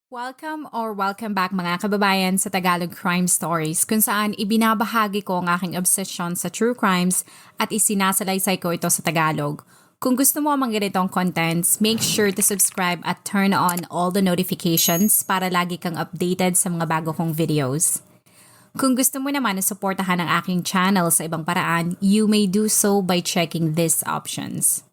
Welcome back mga kababayan sa Tagalog Crime Stories kung saan ibinabahagi ko ang aking obsession sa true crimes at isinasalaysay ko ito sa Tagalog. Kung gusto mo ang mga ganitong contents, make sure to subscribe at turn on all the notifications para lagi kang updated sa mga bago kong videos. Kung gusto mo naman na suportahan ang aking channel sa ibang paraan, you may do so by checking these options.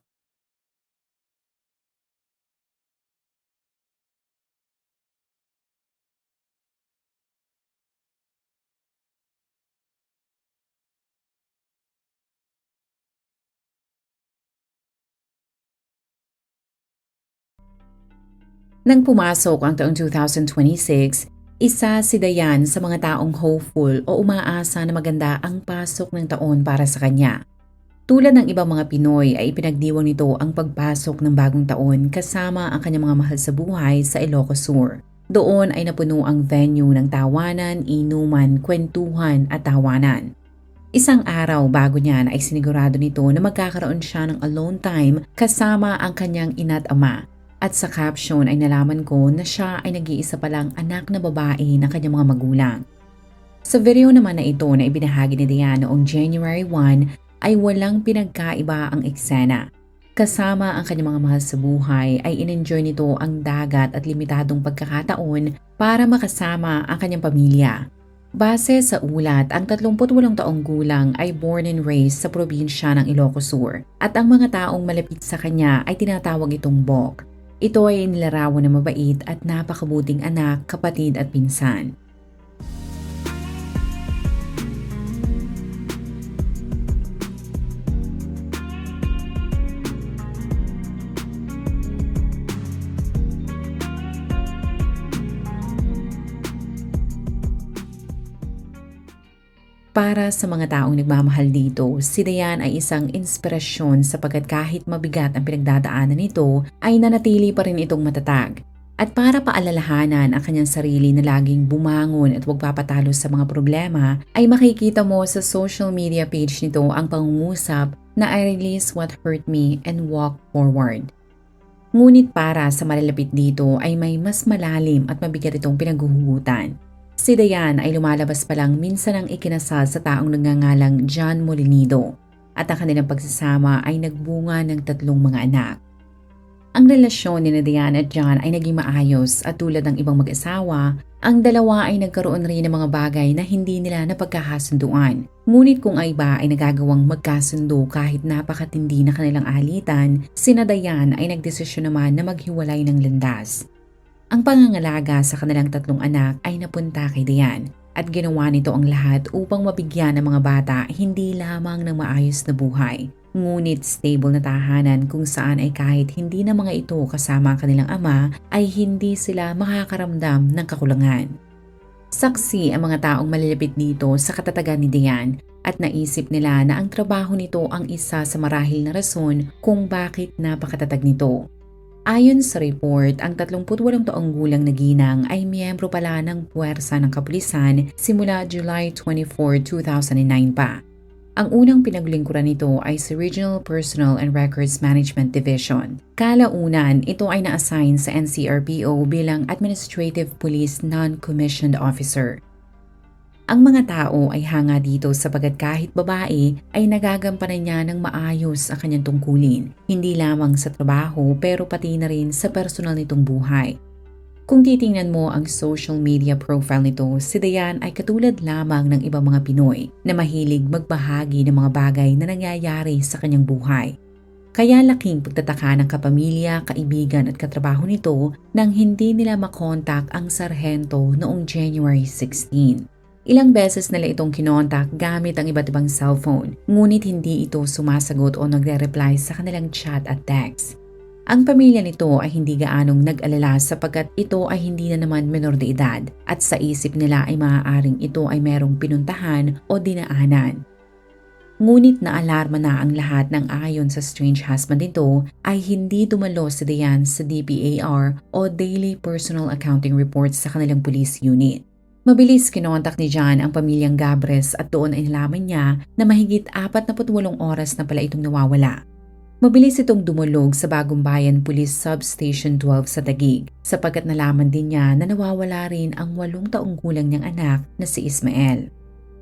Nang pumasok ang taong 2026, isa si Dayan sa mga taong hopeful o umaasa na maganda ang pasok ng taon para sa kanya. Tulad ng ibang mga Pinoy ay ipinagdiwang nito ang pagpasok ng bagong taon kasama ang kanyang mga mahal sa buhay sa Ilocos Sur. Doon ay napuno ang venue ng tawanan, inuman, kwentuhan at tawanan. Isang araw bago niyan ay sinigurado nito na magkakaroon siya ng alone time kasama ang kanyang ina't ama. At sa caption ay nalaman ko na siya ay nag-iisa palang anak na babae ng kanyang mga magulang. Sa video naman na ito na ibinahagi ni Dayan noong January 1 ay walang pinagkaiba ang eksena. Kasama ang kanyang mga mahal sa buhay ay in-enjoy nito ang dagat at limitadong pagkakataon para makasama ang kanyang pamilya. Base sa ulat, ang 38 taong gulang ay born and raised sa probinsya ng Ilocos Sur at ang mga taong malapit sa kanya ay tinatawag itong Bok. Ito ay inilarawan na mabait at napakabuting anak, kapatid at pinsan. Para sa mga taong nagmamahal dito, si Dayan ay isang inspirasyon sapagkat kahit mabigat ang pinagdadaanan nito, ay nanatili pa rin itong matatag. At para paalalahanan ang kanyang sarili na laging bumangon at huwag papatalo sa mga problema, ay makikita mo sa social media page nito ang pangungusap na I release what hurt me and walk forward. Ngunit para sa malalapit dito ay may mas malalim at mabigat itong pinaghuhugutan. Si Dayan ay lumalabas pa lang minsan ang ikinasal sa taong nagngangalang John Molinido at ang kanilang pagsasama ay nagbunga ng 3 mga anak. Ang relasyon ni Dayan at John ay naging maayos at tulad ng ibang mag-asawa, ang dalawa ay nagkaroon rin ng mga bagay na hindi nila napagkakasunduan. Ngunit kung ay iba ay nagagawang magkasundo kahit napakatindi na kanilang alitan, sina Dayan ay nagdesisyon naman na maghiwalay ng landas. Ang pangangalaga sa kanilang 3 anak ay napunta kay Dayan at ginawa nito ang lahat upang mabigyan ng mga bata hindi lamang ng maayos na buhay, ngunit stable na tahanan kung saan ay kahit hindi na mga ito kasama ang kanilang ama ay hindi sila makakaramdam ng kakulangan. Saksi ang mga taong malalapit dito sa katatagan ni Dayan at naisip nila na ang trabaho nito ang isa sa marahil na rason kung bakit napakatatag nito. Ayon sa report, ang 38 taong gulang na ginang ay miyembro pala ng puwersa ng kapulisan simula July 24, 2009 pa. Ang unang pinaglingkuran nito ay sa Regional Personnel and Records Management Division. Kalaunan, ito ay na-assign sa NCRPO bilang Administrative Police Non-Commissioned Officer. Ang mga tao ay hanga dito sapagkat kahit babae ay nagagampanan niya ng maayos ang kanyang tungkulin, hindi lamang sa trabaho pero pati na rin sa personal nitong buhay. Kung titingnan mo ang social media profile nito, si Dayan ay katulad lamang ng ibang mga Pinoy na mahilig magbahagi ng mga bagay na nangyayari sa kanyang buhay. Kaya laking pagtataka ng kapamilya, kaibigan at katrabaho nito nang hindi nila makontak ang sarhento noong January 16. Ilang beses nila itong kinontak gamit ang iba't ibang cellphone, ngunit hindi ito sumasagot o nagre-reply sa kanilang chat at text. Ang pamilya nito ay hindi gaanong nag-alala sapagkat ito ay hindi na naman menor de edad at sa isip nila ay maaaring ito ay merong pinuntahan o dinaanan. Ngunit naalarma na ang lahat ng ayon sa strange husband nito ay hindi dumalo si Dayan sa DPAR o Daily Personal Accounting Reports sa kanilang police unit. Mabilis kinontak ni John ang pamilyang Gabres at doon ay nalaman niya na mahigit 48 oras na pala itong nawawala. Mabilis itong dumulog sa Bagong Bayan Police Substation 12 sa Taguig sapagkat nalaman din niya na nawawala rin ang 8 taong gulang niyang anak na si Ismael.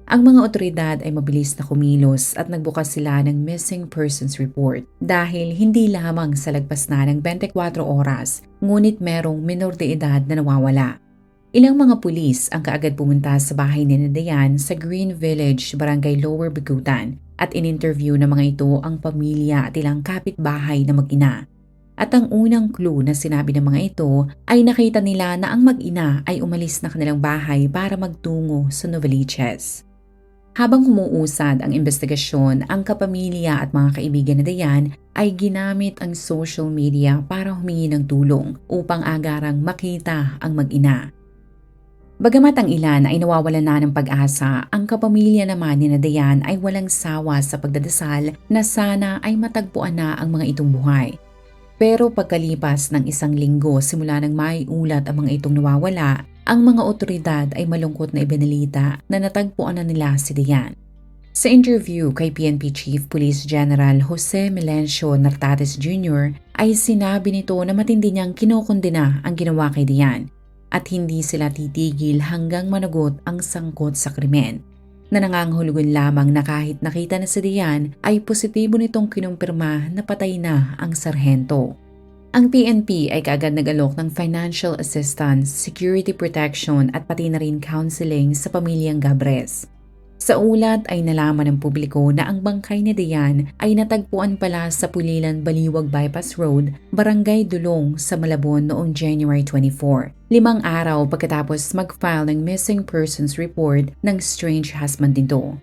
Ang mga otoridad ay mabilis na kumilos at nagbukas sila ng missing persons report dahil hindi lamang sa lagpas na ng 24 oras ngunit merong minor de edad na nawawala. Ilang mga pulis ang kaagad pumunta sa bahay ni Dayan sa Green Village, Barangay Lower Bigutan at in-interview ng mga ito ang pamilya at ilang kapitbahay na mag-ina. At ang unang clue na sinabi ng mga ito ay nakita nila na ang mag-ina ay umalis na kanilang bahay para magtungo sa Novaliches. Habang humuusad ang investigasyon, ang kapamilya at mga kaibigan ni Dayan ay ginamit ang social media para humingi ng tulong upang agarang makita ang mag-ina. Bagamat ang ilan ay nawawalan na ng pag-asa, ang kapamilya naman ni Dayan ay walang sawa sa pagdadasal na sana ay matagpuan na ang mga itong buhay. Pero pagkalipas ng 1 linggo simula nang maiulat ang mga itong nawawala, ang mga otoridad ay malungkot na ibinalita na natagpuan na nila si Dayan. Sa interview kay PNP Chief Police General Jose Melencio Nartates Jr. ay sinabi nito na matindi niyang kinokondena ang ginawa kay Dayan at hindi sila titigil hanggang managot ang sangkot sa krimen. Na nangangahulugan lamang na kahit nakita na si Dayan ay positibo nitong kinumpirma na patay na ang sarhento. Ang PNP ay kaagad nag-alok ng financial assistance, security protection at pati na rin counseling sa pamilyang Gabres. Sa ulat ay nalaman ng publiko na ang bangkay ni Dayan ay natagpuan pala sa Pulilan Baliwag Bypass Road, Barangay Dulong sa Malabon noong January 24, 5 araw pagkatapos mag-file ng missing persons report ng strange husband nito.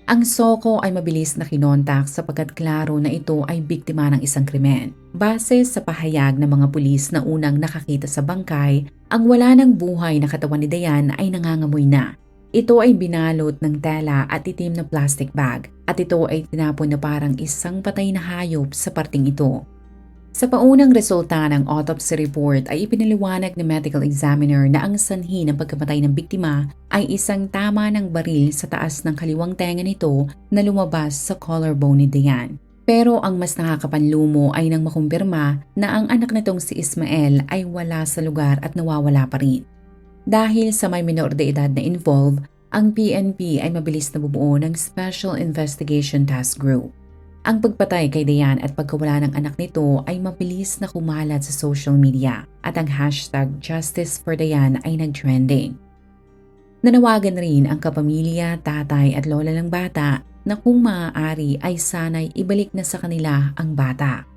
Ang SOCO ay mabilis na kinontak sapagkat klaro na ito ay biktima ng isang krimen. Base sa pahayag ng mga pulis na unang nakakita sa bangkay, ang wala ng buhay na katawan ni Dayan ay nangangamoy na. Ito ay binalot ng tela at itim na plastic bag at ito ay tinapon na parang isang patay na hayop sa parting ito. Sa paunang resulta ng autopsy report ay ipinaliwanag ng medical examiner na ang sanhi ng pagkamatay ng biktima ay isang tama ng baril sa taas ng kaliwang tenga nito na lumabas sa collarbone ni Dayan. Pero ang mas nakakapanlumo ay nang makumpirma na ang anak nitong si Ismael ay wala sa lugar at nawawala pa rin. Dahil sa may minor de edad na involved, ang PNP ay mabilis na bubuo ng Special Investigation Task Group. Ang pagpatay kay Dayan at pagkawala ng anak nito ay mabilis na kumalat sa social media at ang hashtag Justice for Dayan ay nag-trending. Nanawagan rin ang kapamilya, tatay at lola ng bata na kung maaari ay sana'y ibalik na sa kanila ang bata.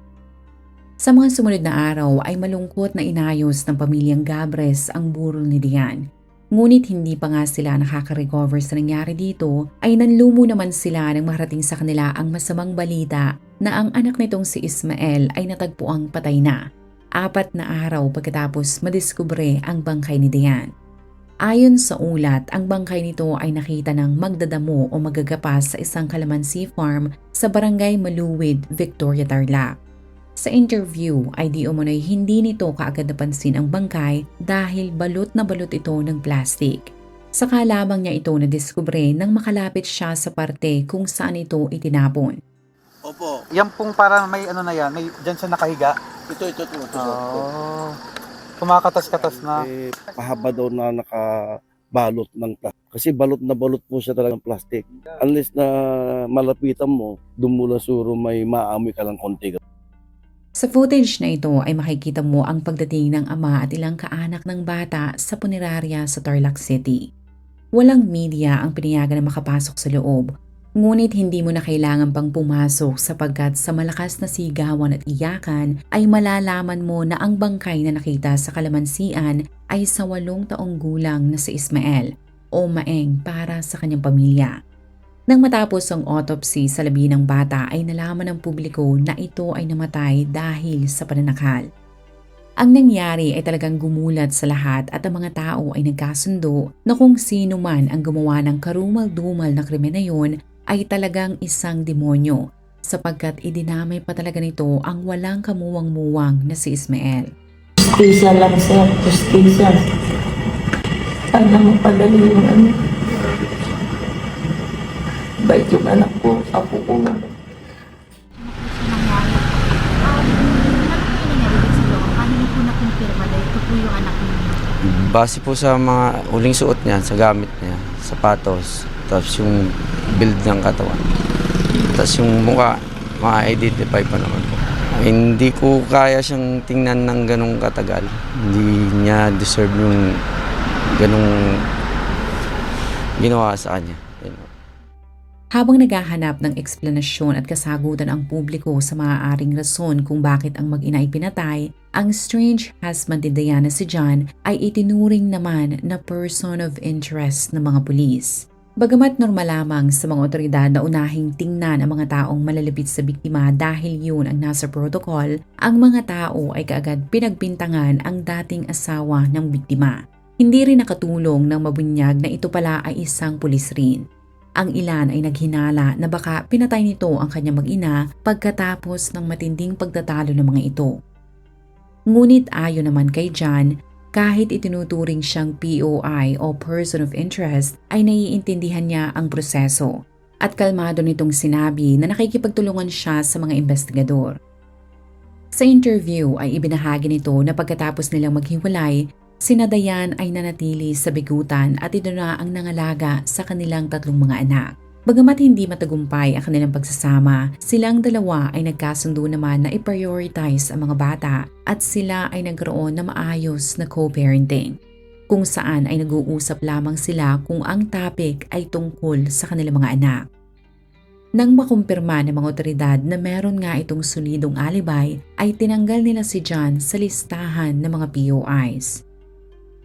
Sa mga sumunod na araw ay malungkot na inayos ng pamilyang Gabres ang burol ni Dayan. Ngunit hindi pa nga sila nakaka-recover sa nangyari dito ay nanlumo naman sila nang maharating sa kanila ang masamang balita na ang anak nitong si Ismael ay natagpuang patay na, 4 na araw pagkatapos madiskubre ang bangkay ni Dayan. Ayon sa ulat, ang bangkay nito ay nakita ng magdadamo o magagapas sa isang kalamansi farm sa Barangay Maluwid, Victoria, Tarlac. Sa interview ay di umano'y hindi nito kaagad napansin ang bangkay dahil balot na balot ito ng plastic. Saka lamang niya ito nadiskubre nang makalapit siya sa parte kung saan ito itinapon. Opo. Yan pong parang may ano na yan, may dyan siya nakahiga. Ito. Oh. Kumakatas-katas na. Pahaba daw na nakabalot ng plastic. Kasi balot na balot po siya talagang plastic. Unless na malapitan mo, doon mo lang suro may maamoy ka lang konti. Sa footage na ito ay makikita mo ang pagdating ng ama at ilang kaanak ng bata sa punerarya sa Tarlac City. Walang media ang pinayagan na makapasok sa loob, ngunit hindi mo na kailangan pang pumasok sapagkat sa malakas na sigawan at iyakan ay malalaman mo na ang bangkay na nakita sa kalamansian ay sa 8 taong gulang na si Ismael o Maeng para sa kanyang pamilya. Nang matapos ang autopsy sa labi ng bata ay nalaman ng publiko na ito ay namatay dahil sa pananakal. Ang nangyari ay talagang gumulat sa lahat at ang mga tao ay nagkasundo na kung sino man ang gumawa ng karumal-dumal na krimen na yun ay talagang isang demonyo sapagkat idinamay pa talaga nito ang walang kamuwang-muwang na si Ismael. Justisya lang sir, justisya. Sana mapadali yung ano. Bait yung anak ko, apo ko. Nangyari Base po sa mga uling suot niya, sa gamit niya, sapatos, tapos yung build ng katawan. Tapos yung mukha, ma-identify pa naman po. Hindi ko kaya siyang tingnan ng ganong katagal. Hindi niya deserve yung ganong ginawa sa kanya. Habang naghahanap ng eksplanasyon at kasagutan ang publiko sa maaaring rason kung bakit ang mag-ina ay pinatay, ang strange husband ni Diane na si John ay itinuring naman na person of interest ng mga pulis. Bagamat normal lamang sa mga otoridad na unahing tingnan ang mga taong malalapit sa biktima dahil yun ang nasa protocol, ang mga tao ay kaagad pinagbintangan ang dating asawa ng biktima. Hindi rin nakatulong ng mabunyag na ito pala ay isang pulis rin. Ang ilan ay naghinala na baka pinatay nito ang kanyang mag-ina pagkatapos ng matinding pagtatalo ng mga ito. Ngunit ayon naman kay John, kahit itinuturing siyang POI o person of interest ay naiintindihan niya ang proseso at kalmado nitong sinabi na nakikipagtulungan siya sa mga investigador. Sa interview ay ibinahagi nito na pagkatapos nilang maghiwalay, sina Diane ay nanatili sa bigutan at ito na ang nangalaga sa kanilang 3 mga anak. Bagamat hindi matagumpay ang kanilang pagsasama, silang dalawa ay nagkasundo naman na i-prioritize ang mga bata at sila ay nagkaroon na maayos na co-parenting, kung saan ay nag-uusap lamang sila kung ang topic ay tungkol sa kanilang mga anak. Nang makumpirma ng mga otoridad na meron nga itong solidong alibay, ay tinanggal nila si John sa listahan ng mga POIs.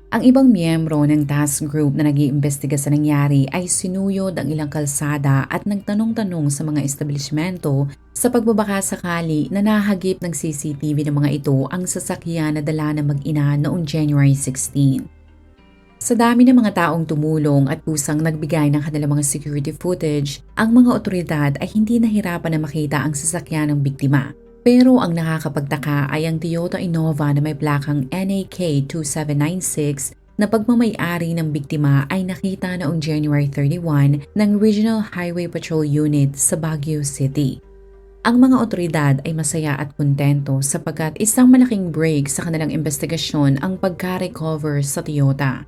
Ang ibang miyembro ng task group na nag-iimbestiga sa nangyari ay sinuyod ang ilang kalsada at nagtanong-tanong sa mga establishmento sa pagbabaka sakali na nahagip ng CCTV ng mga ito ang sasakyan na dala ng mag-ina noong January 16. Sa dami ng mga taong tumulong at kusang nagbigay ng kanilang mga security footage, ang mga otoridad ay hindi nahirapan na makita ang sasakyan ng biktima. Pero ang nakakapagtaka ay ang Toyota Innova na may plakang NAK 2796 na pagmamay-ari ng biktima ay nakita noong January 31 ng Regional Highway Patrol Unit sa Baguio City. Ang mga otoridad ay masaya at kontento sapagkat isang malaking break sa kanilang investigasyon ang pagka-recover sa Toyota.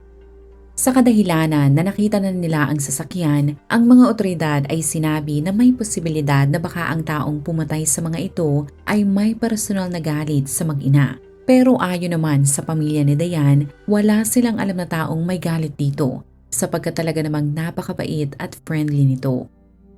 Sa kadahilanan na nakita na nila ang sasakyan, ang mga otoridad ay sinabi na may posibilidad na baka ang taong pumatay sa mga ito ay may personal na galit sa mag-ina. Pero ayon naman sa pamilya ni Diane, wala silang alam na taong may galit dito sapagkat talaga namang napakabait at friendly nito.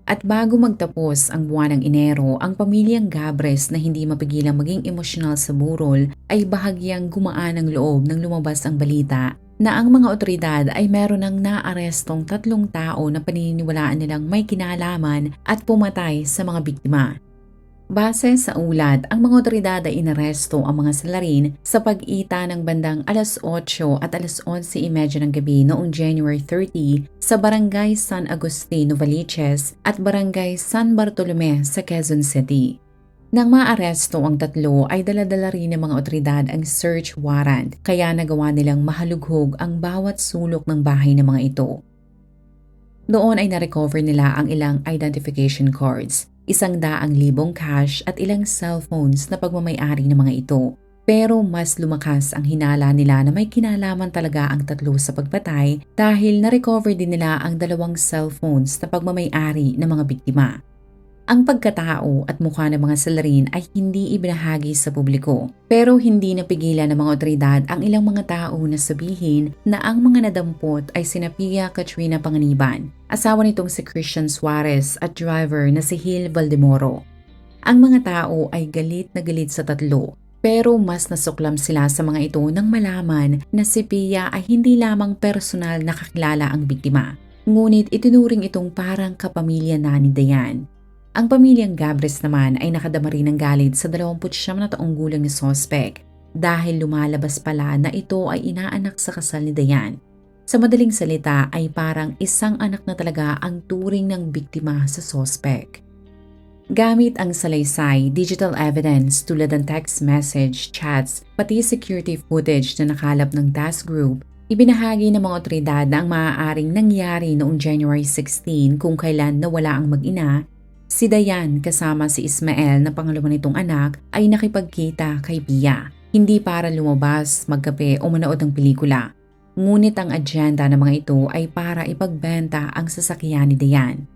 At bago magtapos ang buwan ng Enero, ang pamilyang Gabres na hindi mapigilang maging emosyonal sa burol ay bahagyang gumaan ang loob nang lumabas ang balita na ang mga otoridad ay meron ng naarestong 3 tao na paniniwalaan nilang may kinalaman at pumatay sa mga biktima. Base sa ulat, ang mga otoridad ay inaresto ang mga salarin sa pag-ita ng bandang alas 8 at alas 11:30 ng gabi noong January 30 sa Barangay San Agustin, Novaliches at Barangay San Bartolome sa Quezon City. Nang maaresto ang 3 ay dala-dala rin ng mga otoridad ang search warrant kaya nagawa nilang mahalughog ang bawat sulok ng bahay ng mga ito. Doon ay narecover nila ang ilang identification cards, 100,000 cash at ilang cellphones na pagmamay-ari ng mga ito. Pero mas lumakas ang hinala nila na may kinalaman talaga ang 3 sa pagpatay dahil narecover din nila ang 2 cellphones na pagmamay-ari ng mga biktima. Ang pagkatao at mukha ng mga salarin ay hindi ibinahagi sa publiko, pero hindi napigilan ng mga otoridad ang ilang mga tao na sabihin na ang mga nadampot ay sina Pia Katrina Panganiban, asawa nitong si Christian Suarez at driver na si Hil Valdemoro. Ang mga tao ay galit na galit sa 3, pero mas nasuklam sila sa mga ito nang malaman na si Pia ay hindi lamang personal na kakilala ang biktima, ngunit itinuring itong parang kapamilya na ni Diane. Ang pamilyang Gabres naman ay nakadama rin ng galit sa 29 na taong gulang ni suspect dahil lumalabas pala na ito ay inaanak sa kasal ni Diane. Sa madaling salita ay parang isang anak na talaga ang turing ng biktima sa suspect. Gamit ang salaysay, digital evidence tulad ng text message, chats, pati security footage na nakalap ng task group, ibinahagi ng mga otoridad na ang maaaring nangyari noong January 16 kung kailan nawala ang mag-ina. Si Diane kasama si Ismael na pangalawa nitong anak ay nakipagkita kay Pia. Hindi para lumabas, magkape o manood ng pelikula, Ngunit ang adyenda ng mga ito ay para ipagbenta ang sasakyan ni Dayan.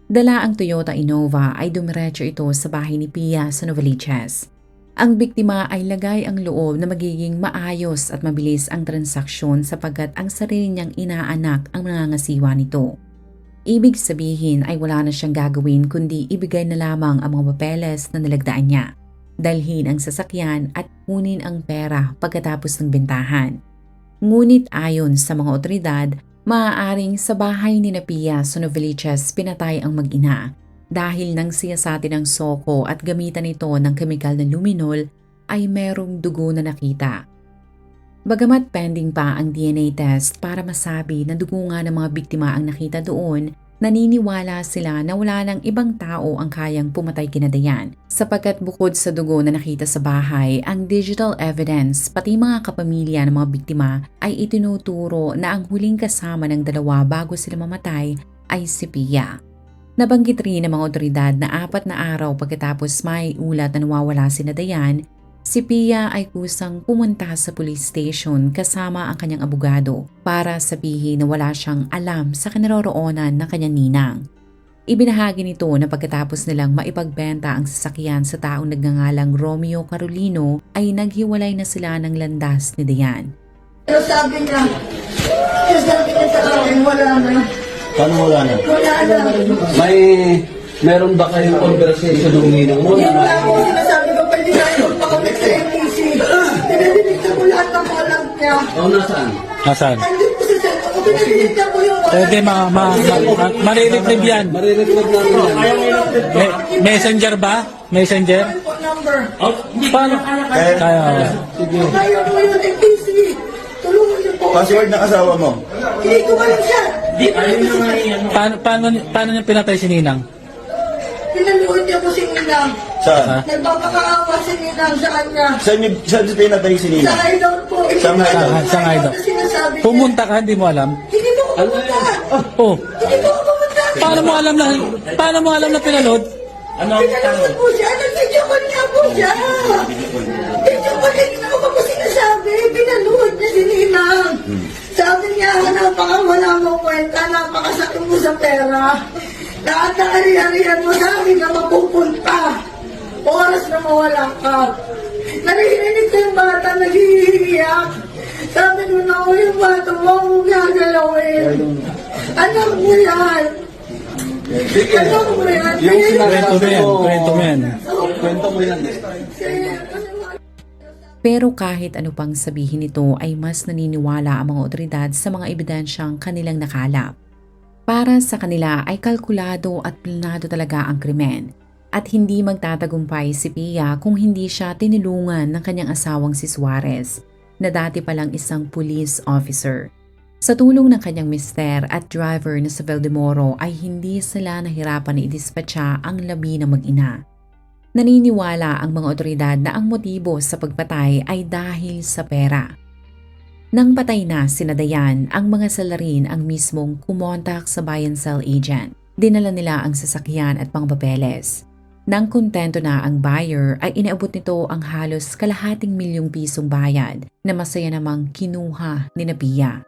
Dala ang Toyota Innova ay dumiretso ito sa bahay ni Pia sa Novaliches. Ang biktima ay lagay ang loob na magiging maayos at mabilis ang transaksyon sapagkat ang sarili niyang inaanak ang nangangasiwa nito. Ibig sabihin ay wala na siyang gagawin kundi ibigay na lamang ang mga papeles na nilagdaan niya. Dalhin ang sasakyan at kunin ang pera pagkatapos ng bentahan. Ngunit ayon sa mga otoridad, maaaring sa bahay ni Pia sa Novaliches pinatay ang mag-ina. Dahil nang siyasatin ng soko at gamitan ito ng kemikal na luminol ay merong dugo na nakita. Bagamat pending pa ang DNA test para masabi na dugo nga ng mga biktima ang nakita doon, naniniwala sila na wala ng ibang tao ang kayang pumatay kina Dayan sapagkat bukod sa dugo na nakita sa bahay, ang digital evidence pati mga kapamilya ng mga biktima ay itinuturo na ang huling kasama ng dalawa bago sila mamatay ay si Pia. Nabanggit rin ng mga otoridad na 4 na araw pagkatapos may ulat na nawawala si Dayan, si Pia ay kusang pumunta sa police station kasama ang kanyang abogado para sabihin na wala siyang alam sa kinaroroonan ng kanyang ninang. Ibinahagi nito na pagkatapos nilang maipagbenta ang sasakyan sa taong nagngangalang Romeo Carolino ay naghiwalay na sila ng landas ni Dayan. Pero sabi niya sa akin, wala na. Paano wala na? Wala na. Meron ba kayong conversation ng ninong mo? Hindi wala ko sinasabi ko, pwede tayo magpakamit sa MTC. Pinadinig ko lahat ng alam niya. O, nasaan? Nasaan? Hindi ko sa cellphone ko, pinadinig ko yung Pwede mariretrieve yan. Marirecord namin yan. Messenger ba? Messenger? phone number. Paano? Kaya. Kaya ko yung MTC. Tulungan niyo po. Password ng asawa mo? Hindi ko alam siya. Paano niya pinatay si Ninang? Pinaluhod niya po si Ninang. Saan? Nagpapakaawa si Ninang sa kanya. Saan pinatay si Nina? Sa idol po. Saan idol? Sa idol. Sinasabi niya. Pumunta ka, hindi mo alam? Hindi ko pumunta. Oh, Hindi ko pumunta. paano mo alam na pinanood? Pinanood po siya. Nag-video call niya po siya. Video call niya. Hindi ko pa po sinasabi. Pinanood niya si Ninang. Sabi niya, napakawala mo kwenta, napakasakit mo sa pera. Lahat ng ari-arian mo sa amin na mapupunta. Oras na mawala ka. Narinig ko yung bata, nag-iiyak. Sabi ko na ako yung bata, huwag mo gagalawin. Anak mo yan. Anak mo yan. Kwento mo yan. Kwento mo yan. Pero kahit ano pang sabihin nito ay mas naniniwala ang mga otoridad sa mga ebidensyang kanilang nakalap. Para sa kanila ay kalkulado at planado talaga ang krimen at hindi magtatagumpay si Pia kung hindi siya tinulungan ng kanyang asawang si Suarez na dati palang isang police officer. Sa tulong ng kanyang mister at driver na sa Valdemoro ay hindi sila nahirapan na idispatcha ang labi ng mag-ina. Naniniwala ang mga otoridad na ang motibo sa pagpatay ay dahil sa pera. Nang patay na si Dayan, ang mga salarin ang mismong kumontak sa buy and sell agent. Dinala nila ang sasakyan at pangpapeles. Nang kontento na ang buyer ay inaabot nito ang halos ₱250,000 bayad na masaya namang kinuha ni Pia.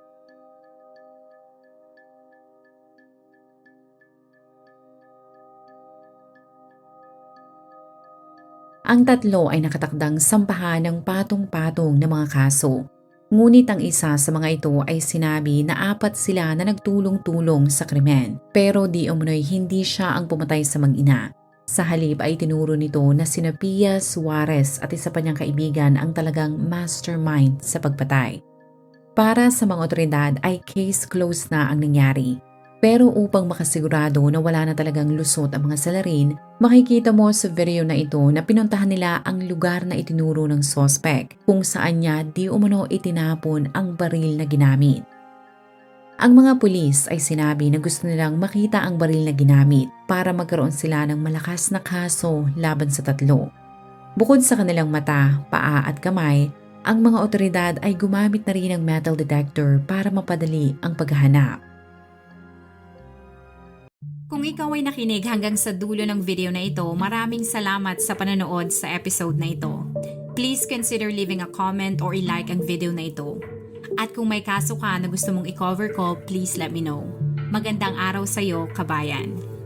Ang tatlo ay nakatakdang sampahan ng patong-patong na mga kaso. Ngunit ang isa sa mga ito ay sinabi na 4 sila na nagtulong-tulong sa krimen. Pero di umano'y hindi siya ang pumatay sa mag-ina. Sa halip ay tinuro nito na sina Pia, Suarez at isa pa niyang kaibigan ang talagang mastermind sa pagpatay. Para sa mga otoridad ay case closed na ang nangyari. Pero upang makasigurado na wala na talagang lusot ang mga salarin, makikita mo sa video na ito na pinuntahan nila ang lugar na itinuro ng suspect kung saan niya di umano itinapon ang baril na ginamit. Ang mga pulis ay sinabi na gusto nilang makita ang baril na ginamit para magkaroon sila ng malakas na kaso laban sa tatlo. Bukod sa kanilang mata, paa at kamay, ang mga otoridad ay gumamit na rin ng metal detector para mapadali ang paghahanap. Kung ikaw ay nakinig hanggang sa dulo ng video na ito, maraming salamat sa panonood sa episode na ito. Please consider leaving a comment or i-like ang video na ito. At kung may kaso ka na gusto mong i-cover ko, please let me know. Magandang araw sa'yo, kabayan.